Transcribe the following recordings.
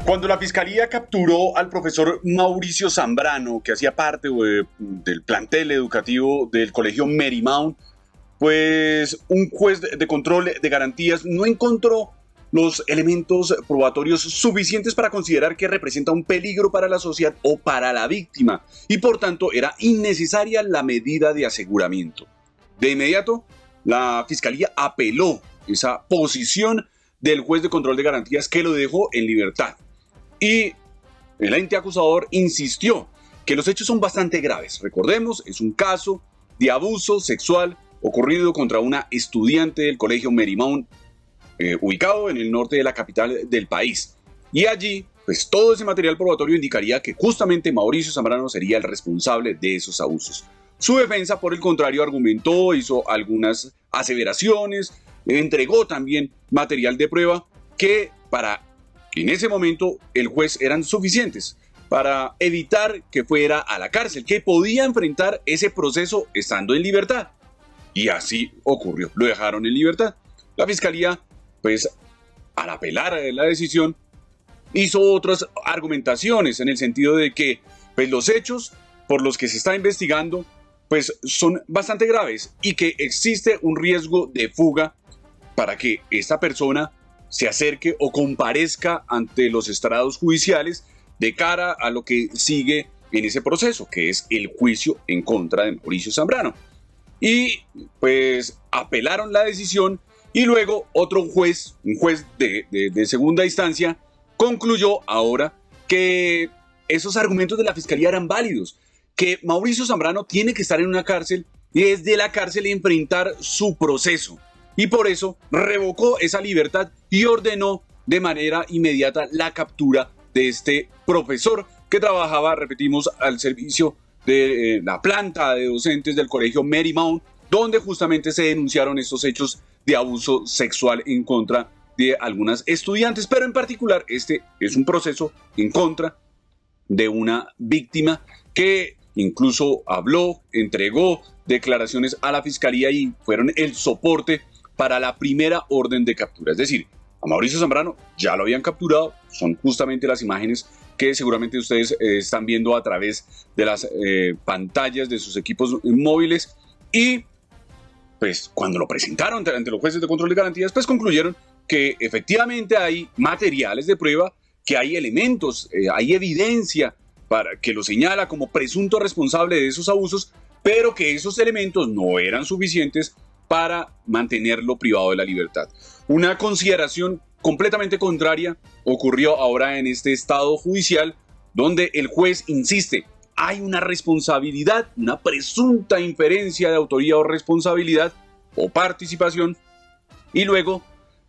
Cuando la fiscalía capturó al profesor Mauricio Zambrano, que hacía parte del plantel educativo del colegio Marymount, pues un juez de control de garantías no encontró los elementos probatorios suficientes para considerar que representa un peligro para la sociedad o para la víctima, y por tanto era innecesaria la medida de aseguramiento. De inmediato, la fiscalía apeló esa posición del juez de control de garantías, que lo dejó en libertad. Y el ente acusador insistió que los hechos son bastante graves. Recordemos, es un caso de abuso sexual ocurrido contra una estudiante del colegio Marymount, ubicado en el norte de la capital del país. Y allí, pues todo ese material probatorio indicaría que justamente Mauricio Zambrano sería el responsable de esos abusos. Su defensa, por el contrario, argumentó, hizo algunas aseveraciones, entregó también material de prueba que en ese momento el juez eran suficientes para evitar que fuera a la cárcel, que podía enfrentar ese proceso estando en libertad. Y así ocurrió, lo dejaron en libertad. La fiscalía, pues, al apelar a la decisión, hizo otras argumentaciones en el sentido de que, pues, los hechos por los que se está investigando, pues, son bastante graves y que existe un riesgo de fuga para que esta persona se acerque o comparezca ante los estrados judiciales de cara a lo que sigue en ese proceso, que es el juicio en contra de Mauricio Zambrano. Y pues apelaron la decisión y luego otro juez, un juez de segunda instancia, concluyó ahora que esos argumentos de la fiscalía eran válidos, que Mauricio Zambrano tiene que estar en una cárcel y desde la cárcel enfrentar su proceso. Y por eso revocó esa libertad y ordenó de manera inmediata la captura de este profesor que trabajaba, repetimos, al servicio de la planta de docentes del colegio Marymount, donde justamente se denunciaron estos hechos de abuso sexual en contra de algunas estudiantes, pero en particular este es un proceso en contra de una víctima que incluso habló, entregó declaraciones a la fiscalía y fueron el soporte para la primera orden de captura. Es decir, a Mauricio Zambrano ya lo habían capturado, son justamente las imágenes que seguramente ustedes están viendo a través de las pantallas de sus equipos móviles, y pues cuando lo presentaron ante los jueces de control de garantías, pues concluyeron que efectivamente hay materiales de prueba, que hay elementos, hay evidencia para que lo señala como presunto responsable de esos abusos, pero que esos elementos no eran suficientes para mantenerlo privado de la libertad. Una consideración completamente contraria ocurrió ahora en este estado judicial, donde el juez insiste, hay una responsabilidad, una presunta inferencia de autoría o responsabilidad o participación, y luego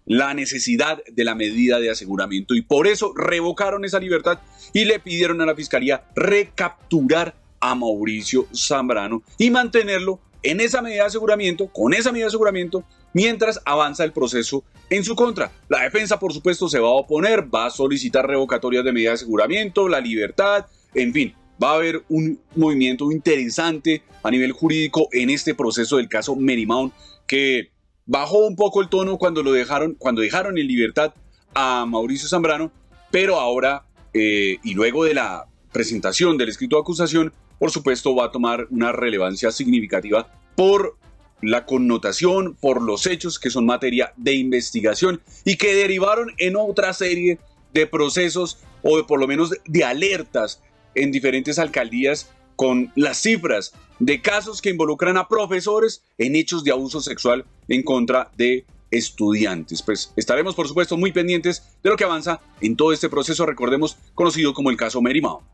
la necesidad de la medida de aseguramiento, y por eso revocaron esa libertad y le pidieron a la fiscalía recapturar a Mauricio Zambrano y mantenerlo en esa medida de aseguramiento, con esa medida de aseguramiento, mientras avanza el proceso en su contra. La defensa, por supuesto, se va a oponer, va a solicitar revocatorias de medida de aseguramiento, la libertad, en fin, va a haber un movimiento interesante a nivel jurídico en este proceso del caso Marymount, que bajó un poco el tono cuando dejaron en libertad a Mauricio Zambrano, pero ahora, y luego de la presentación del escrito de acusación, por supuesto va a tomar una relevancia significativa por la connotación, por los hechos que son materia de investigación y que derivaron en otra serie de procesos o por lo menos de alertas en diferentes alcaldías con las cifras de casos que involucran a profesores en hechos de abuso sexual en contra de estudiantes. Pues estaremos por supuesto muy pendientes de lo que avanza en todo este proceso, recordemos, conocido como el caso Marymount.